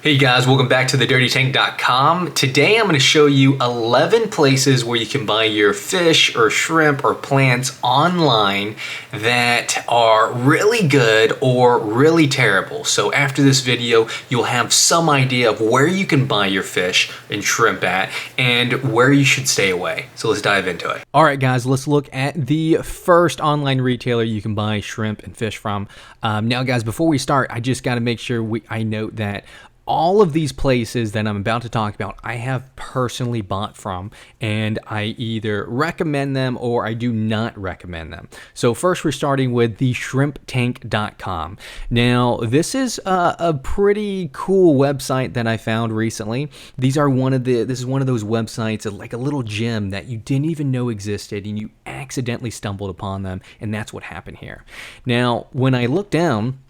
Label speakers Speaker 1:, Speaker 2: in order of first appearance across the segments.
Speaker 1: Hey guys, welcome back to thedirtytank.com. Today I'm going to show you 11 places where you can buy your fish or shrimp or plants online that are really good or really terrible. So after this video, you'll have some idea of where you can buy your fish and shrimp at and where you should stay away. So let's dive into it. All right guys, let's look at the first online retailer you can buy shrimp and fish from. Now guys, before we start, I just got to make sure I note that all of these places that I'm about to talk about, I have personally bought from, and I either recommend them or I do not recommend them. So first we're starting with the shrimptank.com. Now, this is a pretty cool website that I found recently. This is one of those websites, like a little gem that you didn't even know existed and you accidentally stumbled upon them, and that's what happened here. Now, when I look down,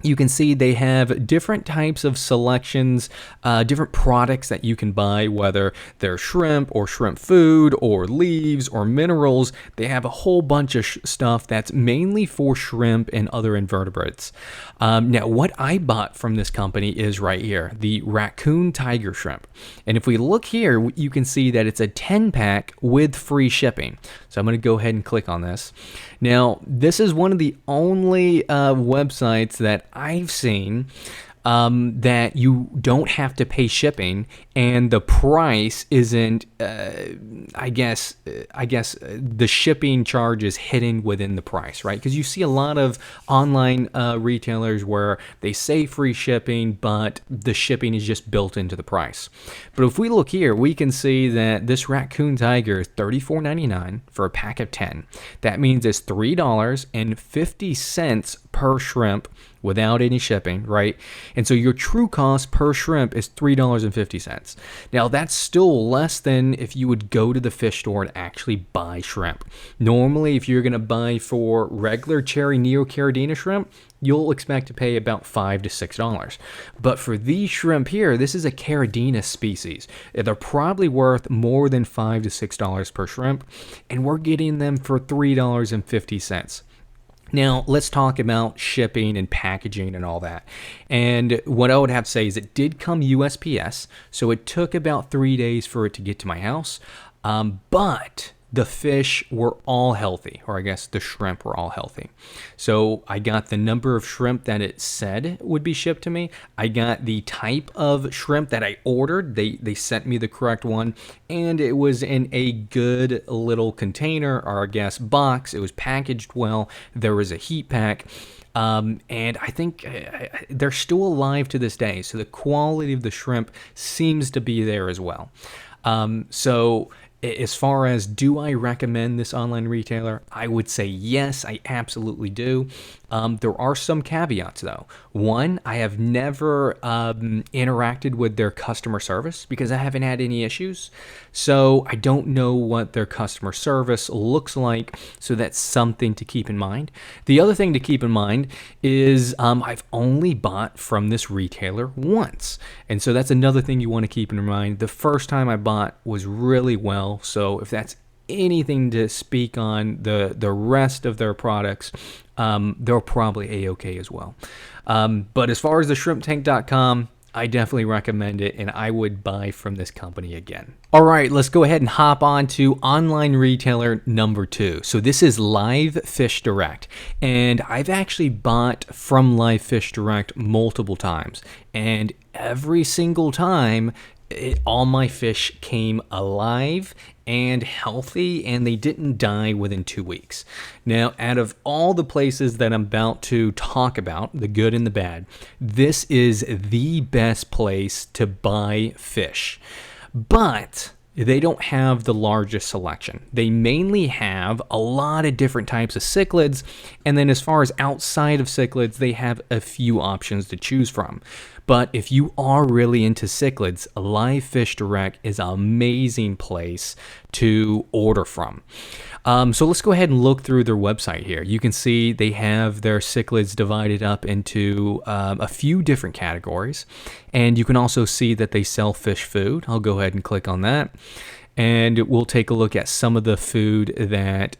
Speaker 1: you can see they have different types of selections, different products that you can buy, whether they're shrimp or shrimp food or leaves or minerals. They have a whole bunch of stuff that's mainly for shrimp and other invertebrates. Now, what I bought from this company is right here, the raccoon tiger shrimp. And if we look here, you can see that it's a 10-pack with free shipping. So I'm going to go ahead and click on this. Now, this is one of the only websites that I've seen that you don't have to pay shipping, and the price isn't. I guess the shipping charge is hidden within the price, right? Because you see a lot of online retailers where they say free shipping, but the shipping is just built into the price. But if we look here, we can see that this raccoon tiger is $34.99 for a pack of 10. That means it's $3.50 per shrimp without any shipping, right? And so your true cost per shrimp is $3.50. Now that's still less than if you would go to the fish store and actually buy shrimp. Normally, if you're gonna buy for regular cherry neocaridina shrimp, you'll expect to pay about $5 to $6. But for these shrimp here, this is a caridina species. They're probably worth more than $5 to $6 per shrimp, and we're getting them for $3.50. Now, let's talk about shipping and packaging and all that. And what I would have to say is it did come USPS, so it took about 3 days for it to get to my house. But the fish were all healthy, or I guess the shrimp were all healthy. So I got the number of shrimp that it said would be shipped to me. I got the type of shrimp that I ordered. They sent me the correct one, and it was in a good little container, or I guess box. It was packaged well. There was a heat pack. And I think they're still alive to this day. So the quality of the shrimp seems to be there as well. So as far as do I recommend this online retailer, I would say yes, I absolutely do. There are some caveats though. One, I have never interacted with their customer service because I haven't had any issues. So I don't know what their customer service looks like. So that's something to keep in mind. The other thing to keep in mind is I've only bought from this retailer once. And so that's another thing you want to keep in mind. The first time I bought was really well. So if that's anything to speak on the rest of their products, they're probably a-okay as well. But as far as the shrimptank.com, I definitely recommend it, and I would buy from this company again. All right, let's go ahead and hop on to online retailer number 2. So this is Live Fish Direct, and I've actually bought from Live Fish Direct multiple times, and every single time all my fish came alive and healthy, and they didn't die within 2 weeks. Now, out of all the places that I'm about to talk about, the good and the bad, this is the best place to buy fish. But they don't have the largest selection. They mainly have a lot of different types of cichlids, and then as far as outside of cichlids, they have a few options to choose from. But if you are really into cichlids, Live Fish Direct is an amazing place to order from. So let's go ahead and look through their website here. You can see they have their cichlids divided up into a few different categories. And you can also see that they sell fish food. I'll go ahead and click on that. And we'll take a look at some of the food that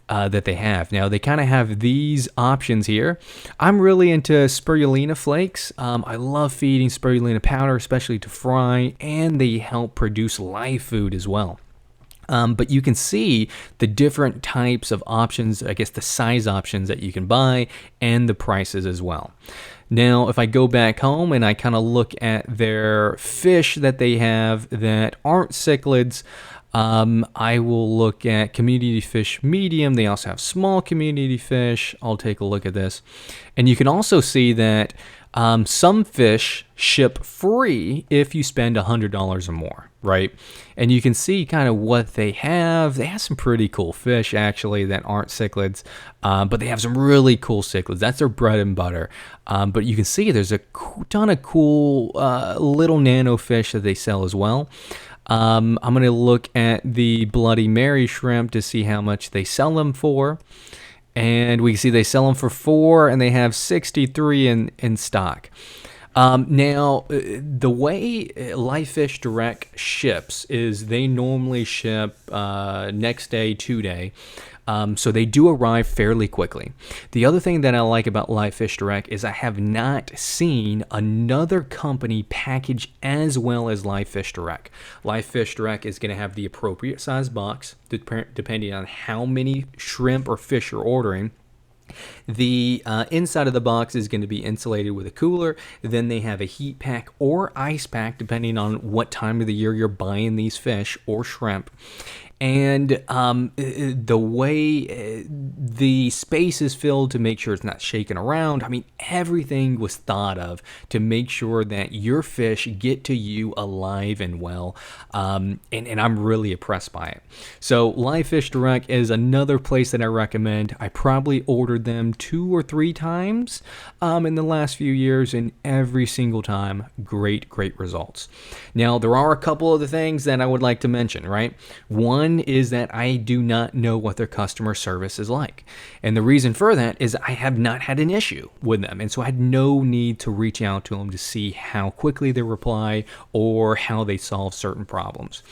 Speaker 1: that they have. Now, they kind of have these options here. I'm really into spirulina flakes. I love feeding spirulina powder, especially to fry, and they help produce live food as well. But you can see the different types of options, I guess the size options that you can buy, and the prices as well. Now, if I go back home and I kind of look at their fish that they have that aren't cichlids, I will look at community fish medium. They also have small community fish. I'll take a look at this. And you can also see that some fish ship free if you spend $100 or more, right? And you can see kind of what they have. They have some pretty cool fish, actually, that aren't cichlids, but they have some really cool cichlids. That's their bread and butter. But you can see there's a ton of cool little nano fish that they sell as well. I'm going to look at the Bloody Mary shrimp to see how much they sell them for. And we can see they sell them for $4, and they have 63 in stock. Now, the way Live Fish Direct ships is they normally ship next day, 2-day. So they do arrive fairly quickly. The other thing that I like about Live Fish Direct is I have not seen another company package as well as Live Fish Direct. Live Fish Direct is going to have the appropriate size box, depending on how many shrimp or fish you're ordering. The inside of the box is going to be insulated with a cooler. Then they have a heat pack or ice pack, depending on what time of the year you're buying these fish or shrimp. And the way the space is filled to make sure it's not shaking around, I mean, everything was thought of to make sure that your fish get to you alive and well. And I'm really impressed by it. So Live Fish Direct is another place that I recommend. I probably ordered them 2 or 3 times in the last few years, and every single time, great results. Now, there are a couple of the things that I would like to mention, right? One is that I do not know what their customer service is like. And the reason for that is I have not had an issue with them. And so I had no need to reach out to them to see how quickly they reply or how they solve certain problems.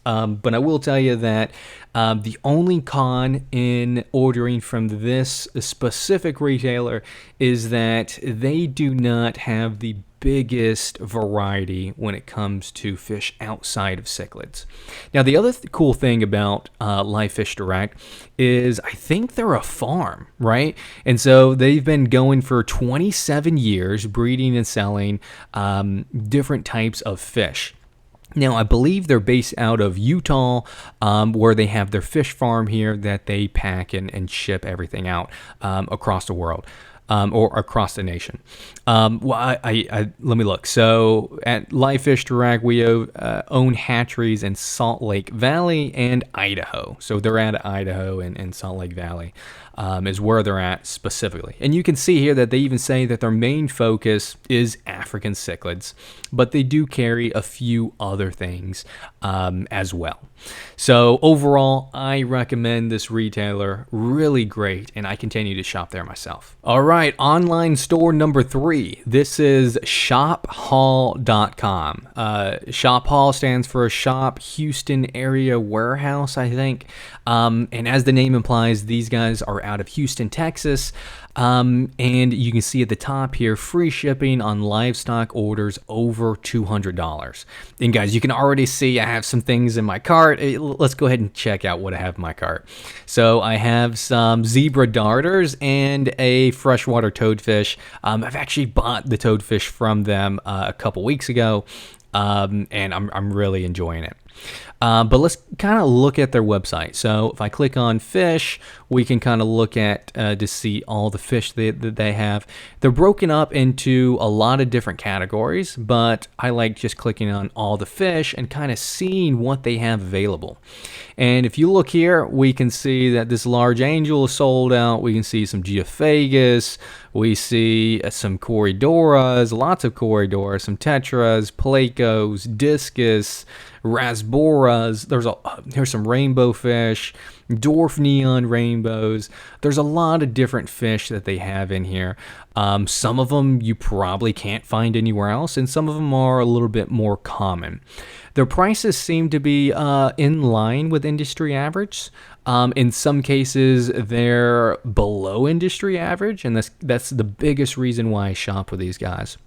Speaker 1: But I will tell you that the only con in ordering from this specific retailer is that they do not have the biggest variety when it comes to fish outside of cichlids. Now, the other cool thing about Live Fish Direct is I think they're a farm, right? And so they've been going for 27 years, breeding and selling different types of fish. Now, I believe they're based out of Utah, where they have their fish farm here that they pack and ship everything out across the world. Or across the nation. Well, I let me look. So at Live Fish Direct, we own hatcheries in Salt Lake Valley and Idaho. So they're at Idaho and Salt Lake Valley is where they're at specifically. And you can see here that they even say that their main focus is African cichlids, but they do carry a few other things as well. So overall, I recommend this retailer. Really great, and I continue to shop there myself. All right, online store number 3. This is Shophul.com. Shophul stands for Shop Houston Area Warehouse, I think. And as the name implies, these guys are out of Houston, Texas. And you can see at the top here, free shipping on livestock orders over $200. And guys, you can already see I have some things in my cart. Let's go ahead and check out what I have in my cart. So I have some zebra darters and a freshwater toadfish. I've actually bought the toadfish from them a couple weeks ago, and I'm really enjoying it. But let's kind of look at their website. So if I click on fish, we can kind of look at to see all the fish that they have. They're broken up into a lot of different categories, but I like just clicking on all the fish and kind of seeing what they have available. And if you look here, we can see that this large angel is sold out. We can see some geophagus. We see some corridoras, lots of corridoras, some tetras, placos, discus, rasboras. There's some rainbow fish, dwarf neon rainbows. There's a lot of different fish that they have in here. Some of them you probably can't find anywhere else, and some of them are a little bit more common. Their prices seem to be in line with industry average. In some cases, they're below industry average, and that's the biggest reason why I shop with these guys.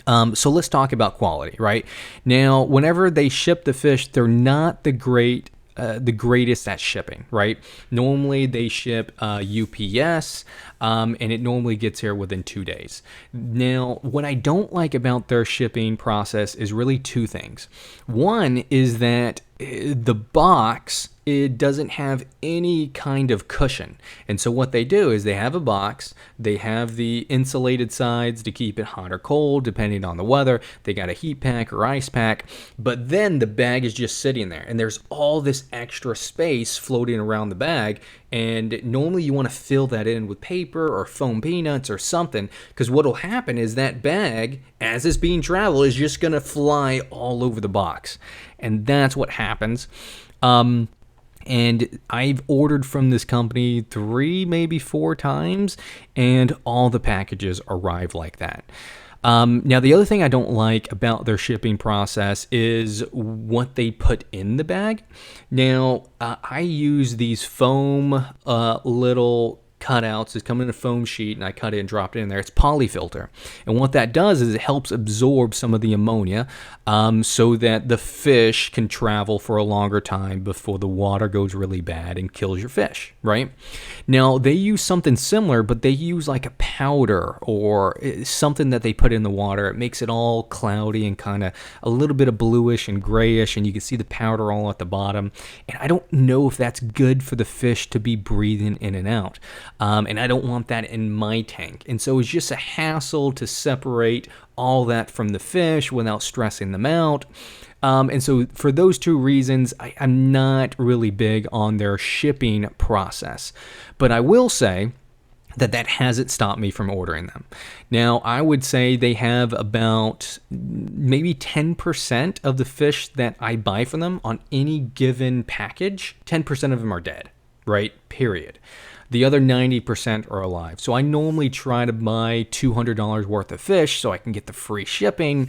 Speaker 1: So let's talk about quality, right? Now, whenever they ship the fish, they're not the greatest at shipping, right? Normally they ship UPS, and it normally gets here within 2 days. Now, what I don't like about their shipping process is really two things. One is that the box, it doesn't have any kind of cushion. And so what they do is they have a box, they have the insulated sides to keep it hot or cold, depending on the weather. They got a heat pack or ice pack, but then the bag is just sitting there and there's all this extra space floating around the bag. And normally you want to fill that in with paper or foam peanuts or something, because what will happen is that bag, as it's being traveled, is just going to fly all over the box. And that's what happens. And I've ordered from this company 3, maybe 4 times, and all the packages arrive like that. Now, the other thing I don't like about their shipping process is what they put in the bag. Now, I use these foam little cutouts that come in a foam sheet, and I cut it and drop it in there. It's polyfilter, and what that does is it helps absorb some of the ammonia, so that the fish can travel for a longer time before the water goes really bad and kills your fish, right? Now, they use something similar, but they use like a powder or something that they put in the water. It makes it all cloudy and kind of a little bit of bluish and grayish, and you can see the powder all at the bottom. And I don't know if that's good for the fish to be breathing in and out. And I don't want that in my tank. And so it's just a hassle to separate all that from the fish without stressing them out. And so for those two reasons, I'm not really big on their shipping process. But I will say that hasn't stopped me from ordering them. Now, I would say they have about maybe 10% of the fish that I buy from them on any given package. 10% of them are dead, right? Period. The other 90% are alive. So I normally try to buy $200 worth of fish so I can get the free shipping.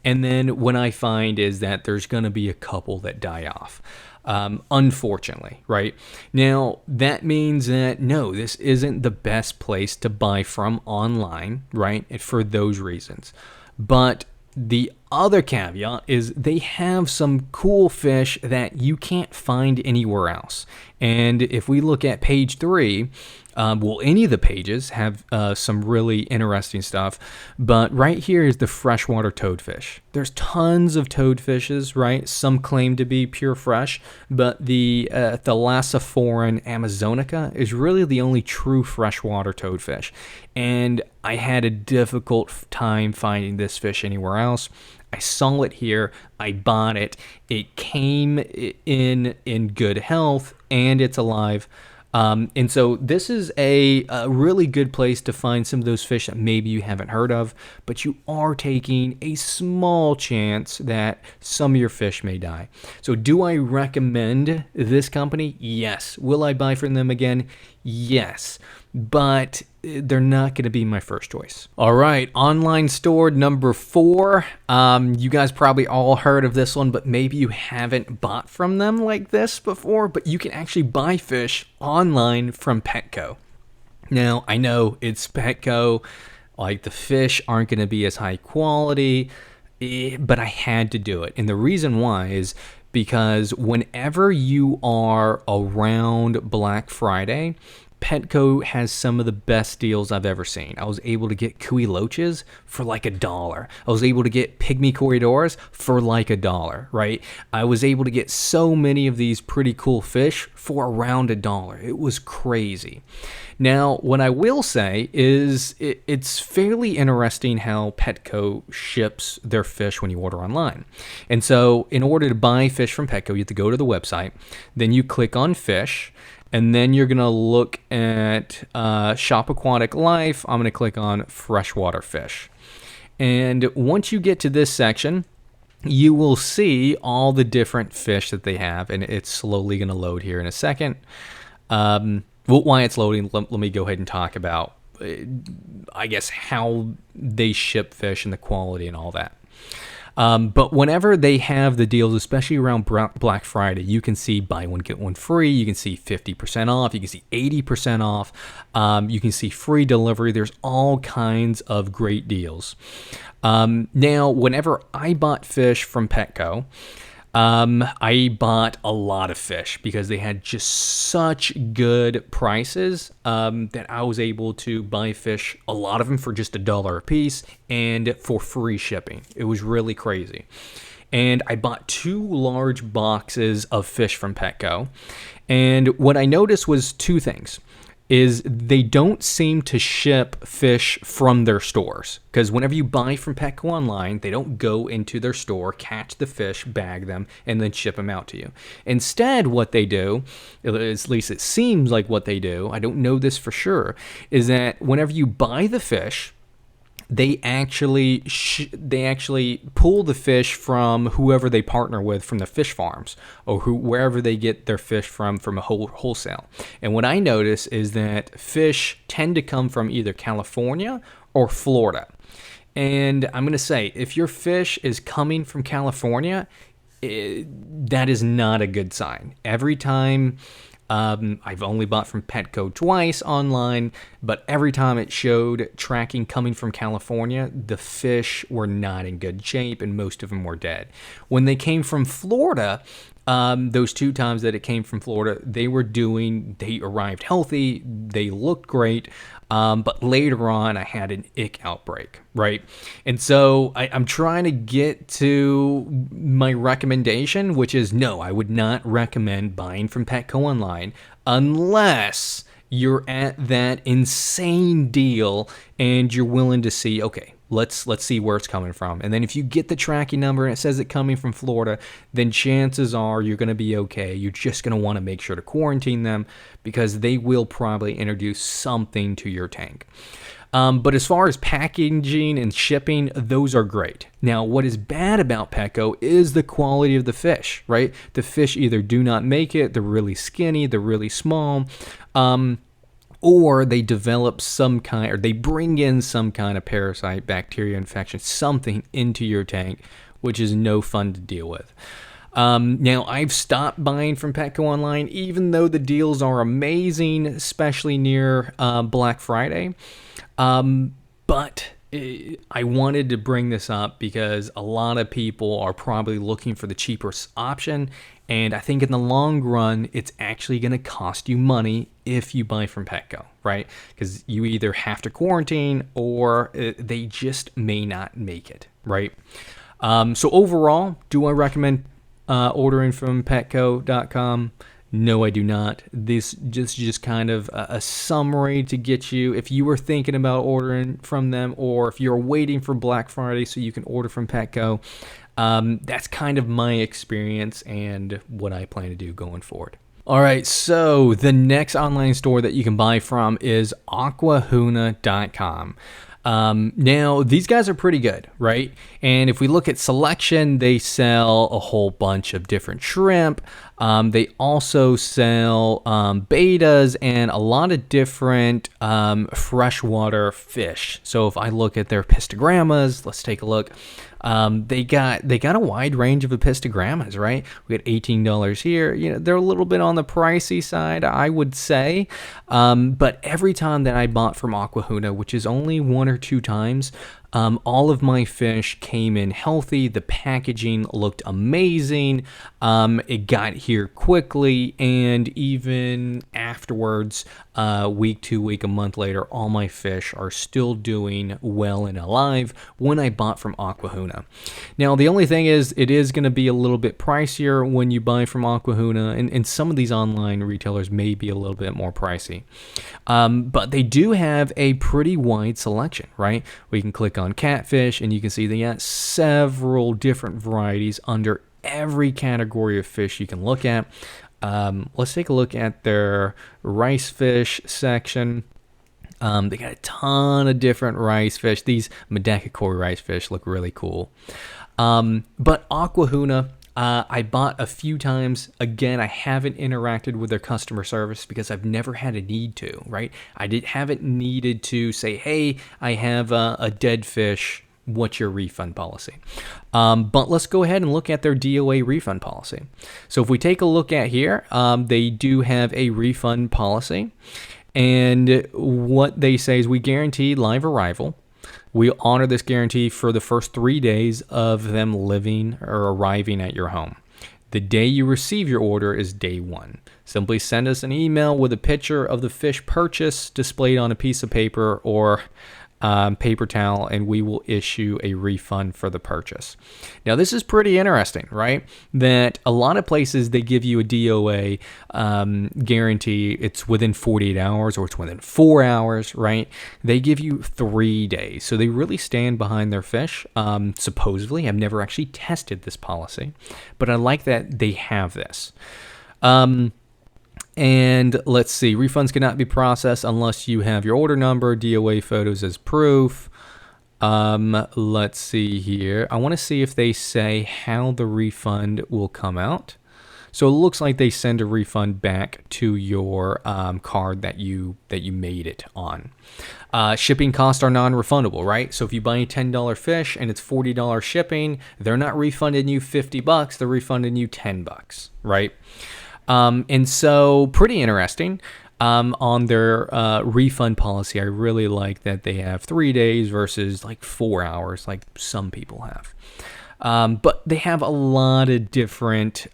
Speaker 1: And then what I find is that there's going to be a couple that die off. Unfortunately, right? Now, that means that no, this isn't the best place to buy from online, right? And for those reasons. But the other caveat is they have some cool fish that you can't find anywhere else. And if we look at page 3, any of the pages have some really interesting stuff. But right here is the freshwater toadfish. There's tons of toadfishes, right? Some claim to be pure fresh, but the Thalassophorus amazonica is really the only true freshwater toadfish. And I had a difficult time finding this fish anywhere else. I saw it here, I bought it, it came in good health, and it's alive. And so this is a really good place to find some of those fish that maybe you haven't heard of, but you are taking a small chance that some of your fish may die. So do I recommend this company? Yes. Will I buy from them again? Yes. But they're not going to be my first choice. All right, online store number 4. You guys probably all heard of this one, but maybe you haven't bought from them like this before, but you can actually buy fish online from Petco. Now, I know it's Petco, like the fish aren't going to be as high quality, but I had to do it. And the reason why is because whenever you are around Black Friday, Petco has some of the best deals I've ever seen. I was able to get Kui loaches for like $1. I was able to get pygmy corridors for like $1, right? I was able to get so many of these pretty cool fish for around $1. It was crazy. Now, what I will say is it's fairly interesting how Petco ships their fish when you order online. And so in order to buy fish from Petco, you have to go to the website, then you click on fish, and then you're going to look at Shop Aquatic Life. I'm going to click on freshwater fish. And once you get to this section, you will see all the different fish that they have, and it's slowly going to load here in a second. Well, while it's loading, let me go ahead and talk about, I guess, how they ship fish and the quality and all that. But whenever they have the deals, especially around Black Friday, you can see buy one, get one free. You can see 50% off. You can see 80% off. You can see free delivery. There's all kinds of great deals. Now, whenever I bought fish from Petco, I bought a lot of fish because they had just such good prices that I was able to buy fish, a lot of them for just $1 a piece and for free shipping. It was really crazy. And I bought 2 large boxes of fish from Petco. And what I noticed was 2 things. Is they don't seem to ship fish from their stores. Because whenever you buy from Petco online, they don't go into their store, catch the fish, bag them, and then ship them out to you. Instead, what they do, at least it seems like what they do, I don't know this for sure, is that whenever you buy the fish, they actually pull the fish from whoever they partner with from the fish farms or wherever they get their fish from a wholesale. And what I notice is that fish tend to come from either California or Florida. And I'm going to say, if your fish is coming from California, that is not a good sign. Every time... I've only bought from Petco twice online, but every time it showed tracking coming from California, the fish were not in good shape and most of them were dead. When they came from Florida, those 2 times that it came from Florida, they arrived healthy, they looked great, but later on I had an ick outbreak, right? And so I'm trying to get to my recommendation, which is no, I would not recommend buying from Petco online unless you're at that insane deal and you're willing to see, okay, let's see where it's coming from. And then if you get the tracking number and it says it coming from Florida, then chances are you're going to be okay. You're just going to want to make sure to quarantine them because they will probably introduce something to your tank. But as far as packaging and shipping, those are great. Now, what is bad about Petco is the quality of the fish, right? The fish either do not make it, they're really skinny, they're really small, or they develop or they bring in some kind of parasite, bacteria infection, something into your tank, which is no fun to deal with. Now, I've stopped buying from Petco online, even though the deals are amazing, especially near Black Friday. But I wanted to bring this up because a lot of people are probably looking for the cheapest option. And I think in the long run, it's actually going to cost you money if you buy from Petco, right? Because you either have to quarantine or they just may not make it, right? So overall, do I recommend ordering from Petco.com? No, I do not. This just kind of a summary to get you, if you were thinking about ordering from them or if you're waiting for Black Friday so you can order from Petco. That's kind of my experience and what I plan to do going forward. All right, so the next online store that you can buy from is aquahuna.com. Now, these guys are pretty good, right? And if we look at selection, they sell a whole bunch of different shrimp. They also sell betas and a lot of different freshwater fish. So if I look at their pistogrammas, let's take a look. They got a wide range of epistogrammas, right? We got $18 here. You know, they're a little bit on the pricey side, I would say. But every time that I bought from Aquahuna, which is only 1 or 2 times, all of my fish came in healthy. The packaging looked amazing. It got here quickly, and even afterwards, week, 2 week, a month later, all my fish are still doing well and alive when I bought from Aquahuna. Now, the only thing is, it is going to be a little bit pricier when you buy from Aquahuna, and some of these online retailers may be a little bit more pricey. But they do have a pretty wide selection, right? We can click on catfish, and you can see they got several different varieties under every category of fish you can look at. Let's take a look at their rice fish section. They got a ton of different rice fish. These Medaka koi rice fish look really cool.
Speaker 2: But Aquahuna, I bought a few times. Again, I haven't interacted with their customer service because I've never had a need to, right? Haven't needed to say, hey, I have a dead fish. What's your refund policy? But let's go ahead and look at their DOA refund policy. So if we take a look at here, they do have a refund policy. And what they say is we guarantee live arrival. We honor this guarantee for the first 3 days of them living or arriving at your home. The day you receive your order is day 1. Simply send us an email with a picture of the fish purchase displayed on a piece of paper or paper towel, and we will issue a refund for the purchase. Now, this is pretty interesting, right? That a lot of places, they give you a DOA guarantee. It's within 48 hours or it's within 4 hours, right? They give you 3 days. So they really stand behind their fish. Supposedly, I've never actually tested this policy, but I like that they have this. And let's see, refunds cannot be processed unless you have your order number, DOA photos as proof. Let's see here. I want to see if they say how the refund will come out. So it looks like they send a refund back to your card that you made it on. Shipping costs are non-refundable, right? So if you buy a $10 fish and it's $40 shipping, they're not refunding you $50, they're refunding you $10, right? And so pretty interesting on their refund policy. I really like that they have 3 days versus like 4 hours like some people have. But they have a lot of different,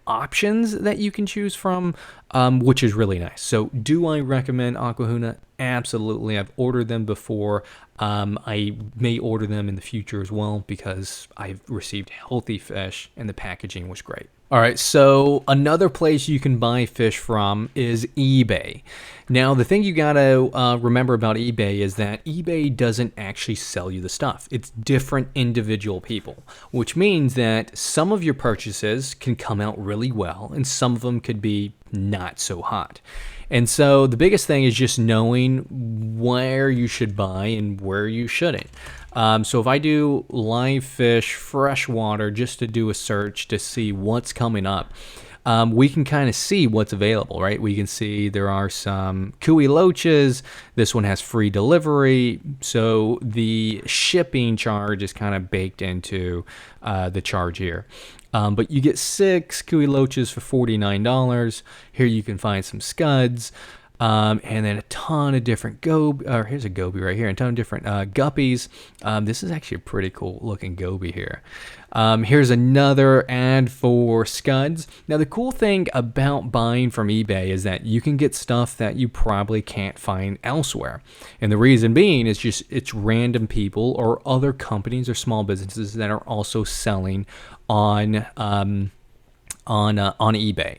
Speaker 2: options that you can choose from, which is really nice. So do I recommend Aquahuna? Absolutely. I've ordered them before. I may order them in the future as well because I've received healthy fish and the packaging was great. All right, so another place you can buy fish from is eBay. Now, the thing you gotta remember about eBay is that eBay doesn't actually sell you the stuff. It's different individual people, which means that some of your purchases can come out really well and some of them could be not so hot. And so the biggest thing is just knowing where you should buy and where you shouldn't. So if I do live fish, freshwater, just to do a search to see what's coming up, we can kind of see what's available, right? We can see there are some cuy loaches. This one has free delivery. So the shipping charge is kind of baked into the charge here. But you get 6 cuy loaches for $49. Here you can find some scuds. And then a ton of different here's a goby right here, a ton of different guppies. This is actually a pretty cool looking goby here. Here's another ad for scuds. Now, the cool thing about buying from eBay is that you can get stuff that you probably can't find elsewhere. And the reason being is just it's random people or other companies or small businesses that are also selling on eBay.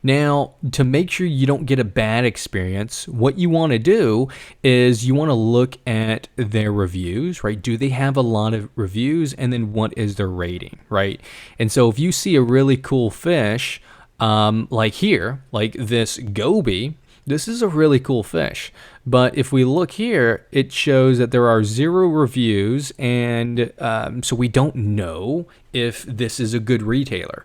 Speaker 2: Now, to make sure you don't get a bad experience, what you want to do is you want to look at their reviews, right? Do they have a lot of reviews? And then what is their rating, right? And so if you see a really cool fish, like here, like this goby, this is a really cool fish. But if we look here, it shows that there are 0 reviews, and so we don't know if this is a good retailer.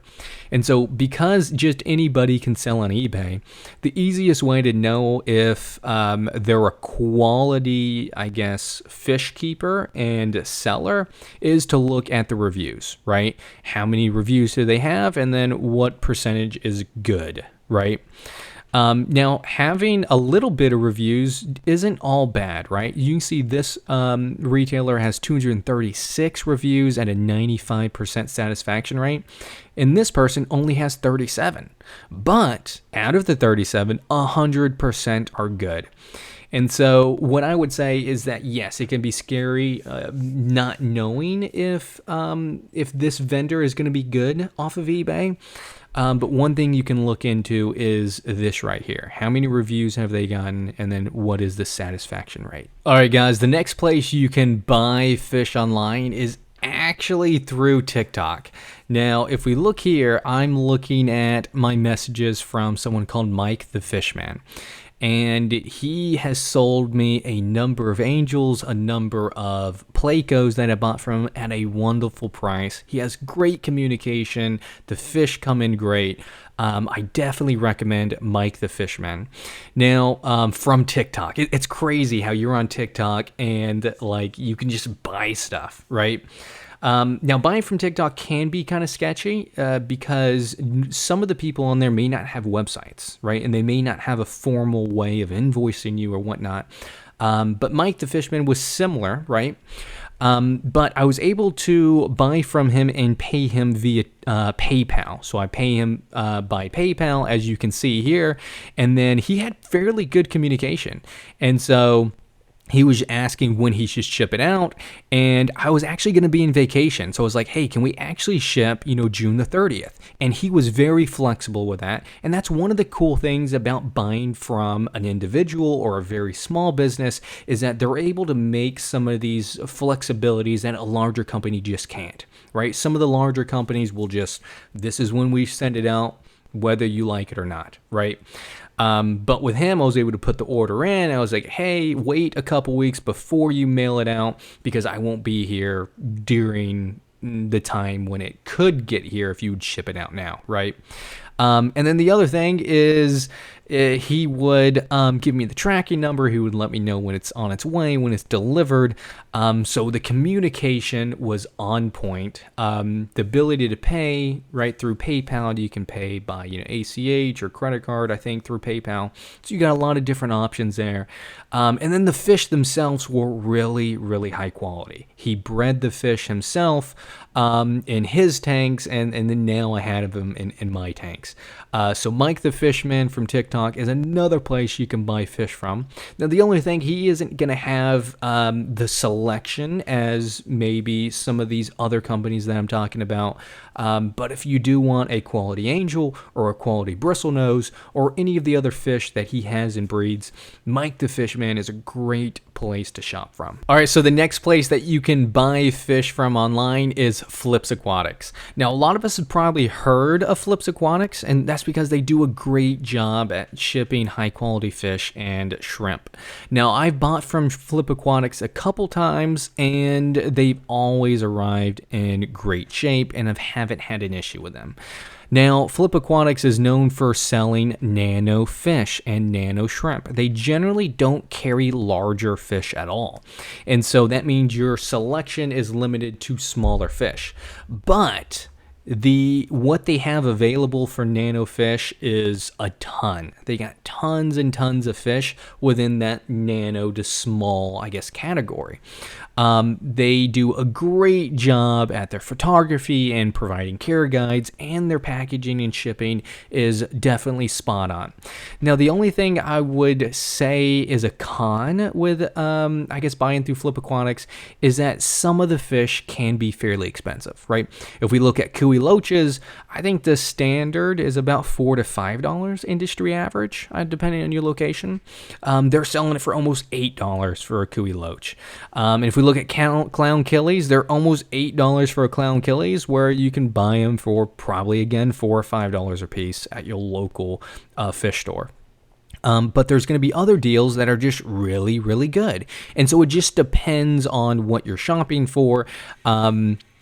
Speaker 2: And so because just anybody can sell on eBay, the easiest way to know if they're a quality, fish keeper and seller is to look at the reviews, right? How many reviews do they have, and then what percentage is good, right? Now, having a little bit of reviews isn't all bad, right? You can see this retailer has 236 reviews at a 95% satisfaction rate, and this person only has 37. But out of the 37, 100% are good. And so what I would say is that, yes, it can be scary not knowing if this vendor is going to be good off of eBay. But one thing you can look into is this right here. How many reviews have they gotten? And then what is the satisfaction rate? All right, guys, the next place you can buy fish online is actually through TikTok. Now, if we look here, I'm looking at my messages from someone called Mike the Fishman. and he has sold me a number of angels, a number of Plecos that I bought from him at a wonderful price. He has great communication. The fish come in great. I definitely recommend Mike the Fishman. Now, from TikTok, it's crazy how you're on TikTok and like you can just buy stuff, right? Now, buying from TikTok can be kind of sketchy because some of the people on there may not have websites, right? And they may not have a formal way of invoicing you or whatnot. But Mike the Fishman was similar, right? But I was able to buy from him and pay him via PayPal. So I pay him by PayPal, as you can see here. And then he had fairly good communication. And so he was asking when he should ship it out, and I was actually going to be in vacation. So I was like, hey, can we actually ship, June the 30th? And he was very flexible with that. And that's one of the cool things about buying from an individual or a very small business is that they're able to make some of these flexibilities that a larger company just can't, right? Some of the larger companies will just, this is when we send it out, whether you like it or not, right? But with him, I was able to put the order in. I was like, hey, wait a couple weeks before you mail it out because I won't be here during the time when it could get here if you would ship it out now, right? And then the other thing is he would give me the tracking number. He would let me know when it's on its way, when it's delivered. So the communication was on point. The ability to pay right through PayPal, you can pay by ACH or credit card, I think, through PayPal. So you got a lot of different options there. And then the fish themselves were really, really high quality. He bred the fish himself in his tanks, and then now I had them in my tanks. So Mike the Fishman from TikTok is another place you can buy fish from. Now, the only thing, he isn't going to have the selection as maybe some of these other companies that I'm talking about. But if you do want a quality angel or a quality bristlenose or any of the other fish that he has and breeds, Mike the Fishman is a great place to shop from. All right, so the next place that you can buy fish from online is Flips Aquatics. Now, a lot of us have probably heard of Flips Aquatics, and that's because they do a great job at shipping high quality fish and shrimp. Now, I've bought from Flip Aquatics a couple times, and they've always arrived in great shape, and I haven't had an issue with them. Now, Flip Aquatics is known for selling nano fish and nano shrimp. They generally don't carry larger fish at all. And so that means your selection is limited to smaller fish. But what they have available for nano fish is a ton. They got tons and tons of fish within that nano to small, I guess, category. They do a great job at their photography and providing care guides, and their packaging and shipping is definitely spot on. Now, the only thing I would say is a con with, I guess, buying through Flip Aquatics is that some of the fish can be fairly expensive, right? If we look at Kui Loaches, I think the standard is about $4 to $5 industry average, depending on your location. They're selling it for almost $8 for a Kui Loach. And if we look at clown killies, they're almost $8 for a clown killies, where you can buy them for probably, again, $4 or $5 a piece at your local fish store. But there's going to be other deals that are just really, really good. And so it just depends on what you're shopping for.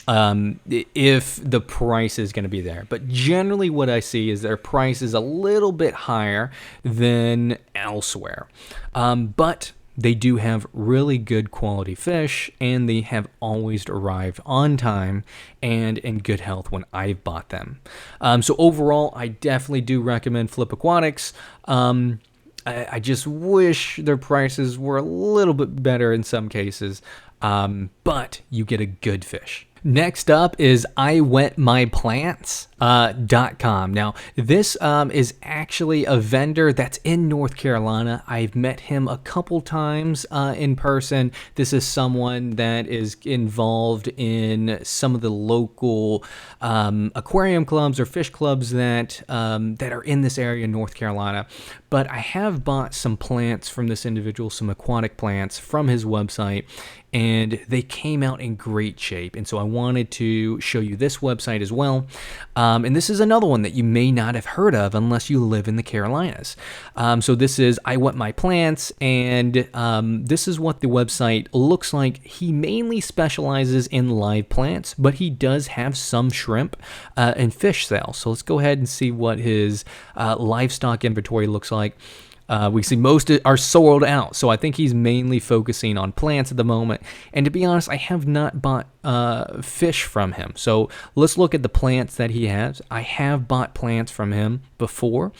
Speaker 2: If the price is going to be there. But generally what I see is their price is a little bit higher than elsewhere. But they do have really good quality fish, and they have always arrived on time and in good health when I've bought them. So overall, I definitely do recommend Flip Aquatics. I just wish their prices were a little bit better in some cases, but you get a good fish. Next up is iwetmyplants.com. Now, this is actually a vendor that's in North Carolina. I've met him a couple times in person. This is someone that is involved in some of the local aquarium clubs or fish clubs that are in this area in North Carolina. But I have bought some plants from this individual, some aquatic plants from his website, and they came out in great shape. And so I wanted to show you this website as well.
Speaker 1: And this is another one that you may not have heard of unless you live in the Carolinas. So this is I Wet My Plants, and this is what the website looks like. He mainly specializes in live plants, but he does have some shrimp and fish sales. So let's go ahead and see what his livestock inventory looks like. We see most are sold out, so I think he's mainly focusing on plants at the moment. And to be honest, I have not bought fish from him. So let's look at the plants that he has. I have bought plants from him before,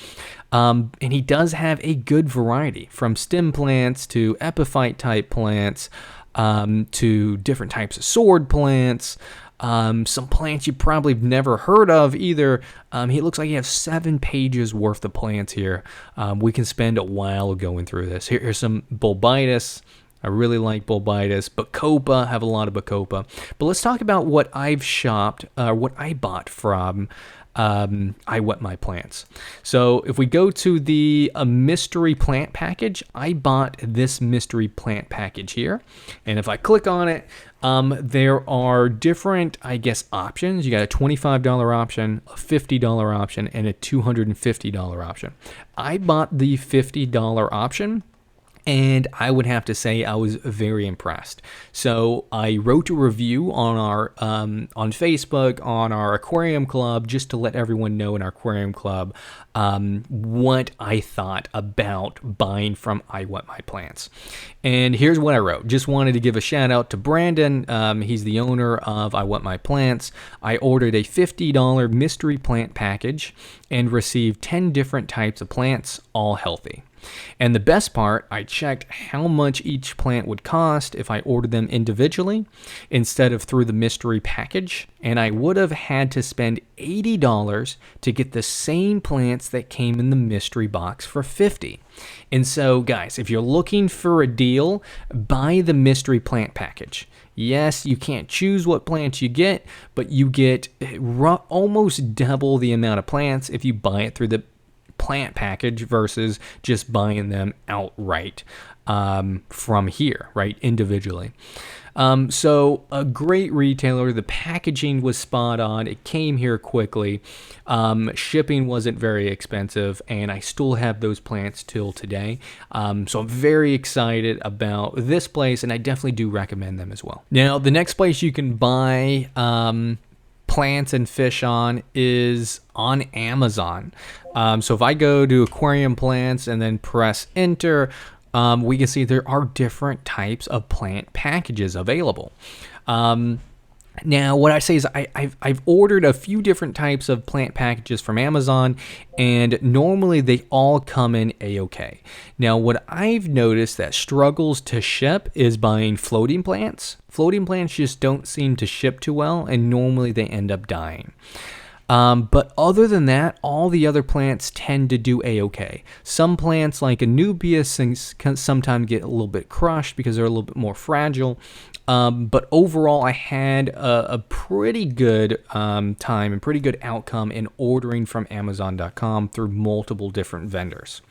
Speaker 1: and he does have a good variety, from stem plants to epiphyte type plants, to different types of sword plants. Some plants you probably have never heard of either. He looks like he has 7 pages worth of plants here. We can spend a while going through this. Here's some bulbitis. I really like bulbitis. Bacopa, have a lot of bacopa. But let's talk about what I've shopped, what I bought from I Wet My Plants. So if we go to the mystery plant package, I bought this mystery plant package here. And if I click on it, there are different, I guess, options. You got a $25 option, a $50 option, and a $250 option. I bought the $50 option, and I would have to say I was very impressed. So I wrote a review on our on Facebook, on our aquarium club, just to let everyone know in our aquarium club what I thought about buying from I Wet My Plants. And here's what I wrote. Just wanted to give a shout out to Brandon. He's the owner of I Wet My Plants. I ordered a $50 mystery plant package and received 10 different types of plants, all healthy. And the best part, I checked how much each plant would cost if I ordered them individually instead of through the mystery package, and I would have had to spend $80 to get the same plants that came in the mystery box for $50. And so, guys, if you're looking for a deal, buy the mystery plant package. Yes, you can't choose what plants you get, but you get almost double the amount of plants if you buy it through the plant package versus just buying them outright from here, right, individually. So a great retailer. The packaging was spot on. It came here quickly. Shipping wasn't very expensive, and I still have those plants till today. So I'm very excited about this place, and I definitely do recommend them as well. Now, the next place you can buy plants and fish on is on Amazon. So if I go to aquarium plants and then press enter, we can see there are different types of plant packages available. Now, what I say is I've ordered a few different types of plant packages from Amazon, and normally they all come in A-OK. Now, what I've noticed that struggles to ship is buying floating plants. Floating plants just don't seem to ship too well, and normally they end up dying. But other than that, all the other plants tend to do A-OK. Some plants like Anubias can sometimes get a little bit crushed because they're a little bit more fragile. But overall, I had a pretty good time and pretty good outcome in ordering from Amazon.com through multiple different vendors.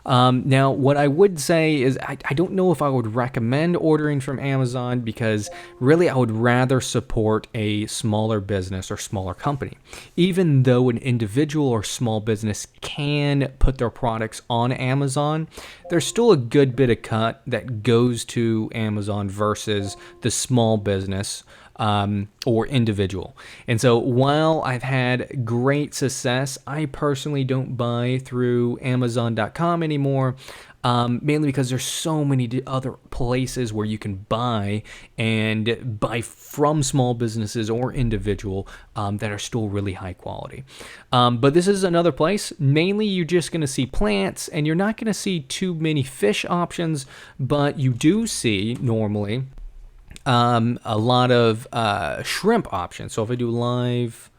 Speaker 1: Now, what I would say is I don't know if I would recommend ordering from Amazon, because really I would rather support a smaller business or smaller company. Even though an individual or small business can put their products on Amazon, there's still a good bit of cut that goes to Amazon versus the small business or individual. And so while I've had great success, I personally don't buy through Amazon.com anymore, mainly because there's so many other places where you can buy from small businesses or individual that are still really high quality. But this is another place. Mainly you're just going to see plants, and you're not going to see too many fish options, but you do see normally a lot of shrimp options. So if I do live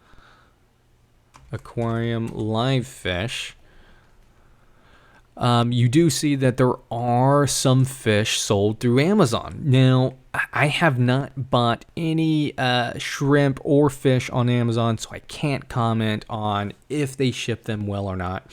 Speaker 1: aquarium, live fish, you do see that there are some fish sold through Amazon. Now, I have not bought any shrimp or fish on Amazon, so I can't comment on if they ship them well or not.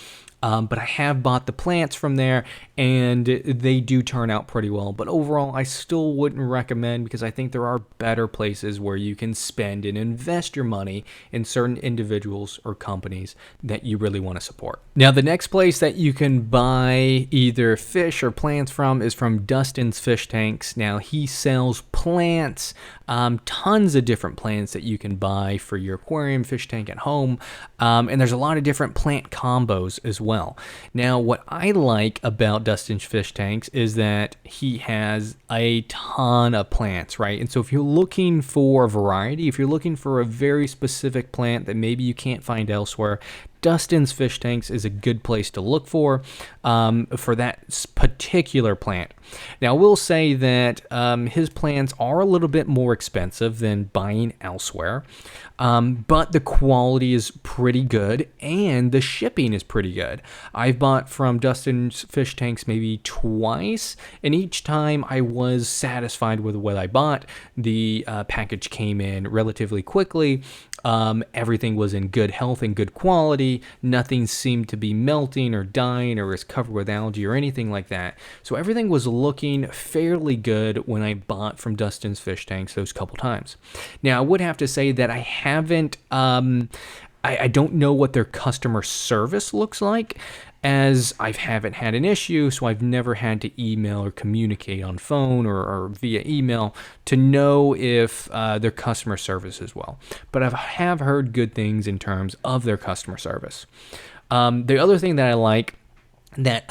Speaker 2: but I have bought the plants from there, and they do turn out pretty well. But overall, I still wouldn't recommend, because I think there are better places where you can spend and invest your money in certain individuals or companies that you really want to support. Now, the next place that you can buy either fish or plants from is from Dustins Fish Tanks. Now, he sells plants, tons of different plants that you can buy for your aquarium, fish tank at home, and there's a lot of different plant combos as well. Now, what I like about Dustins Fish Tanks is that he has a ton of plants, right? And so if you're looking for variety, if you're looking for a very specific plant that maybe you can't find elsewhere, Dustins Fish Tanks is a good place to look for that particular plant. Now, I will say that his plants are a little bit more expensive than buying elsewhere, but the quality is pretty good and the shipping is pretty good. I've bought from Dustins Fish Tanks maybe twice, and each time I was satisfied with what I bought. The package came in relatively quickly. Everything was in good health and good quality. Nothing seemed to be melting or dying or was covered with algae or anything like that. So everything was looking fairly good when I bought from Dustins Fish Tanks those couple times. Now, I would have to say that I haven't, I don't know what their customer service looks like, as I haven't had an issue, so I've never had to email or communicate on phone or via email to know if their customer service is well. But I have heard good things in terms of their customer service. The other thing that I like that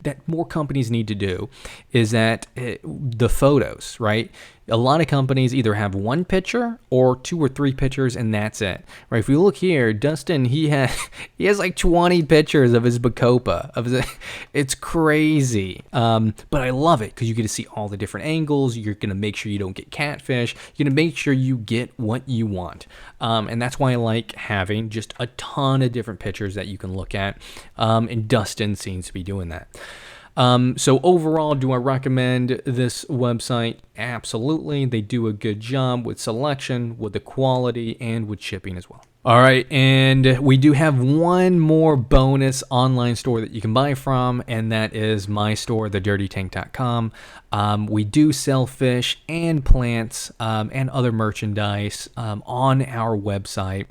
Speaker 2: that more companies need to do is that the photos, right? A lot of companies either have one picture or 2 or 3 pictures, and that's it, right? If you look here, Dustin, he has like 20 pictures of his Bacopa. It's crazy, but I love it because you get to see all the different angles. You're gonna make sure you don't get catfish. You're gonna make sure you get what you want, and that's why I like having just a ton of different pictures that you can look at. And Dustin seems to be doing that. So overall, do I recommend this website? Absolutely. They do a good job with selection, with the quality, and with shipping as well. All right, and we do have one more bonus online store that you can buy from, and that is my store, thedirtytank.com. We do sell fish and plants and other merchandise on our website.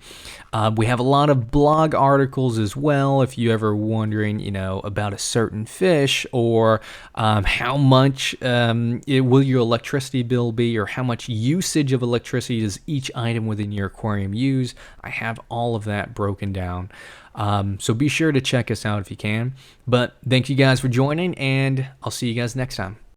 Speaker 2: We have a lot of blog articles as well. If you ever wondering, about a certain fish, or how much will your electricity bill be, or how much usage of electricity does each item within your aquarium use, I have all of that broken down. So be sure to check us out if you can. But thank you guys for joining, and I'll see you guys next time.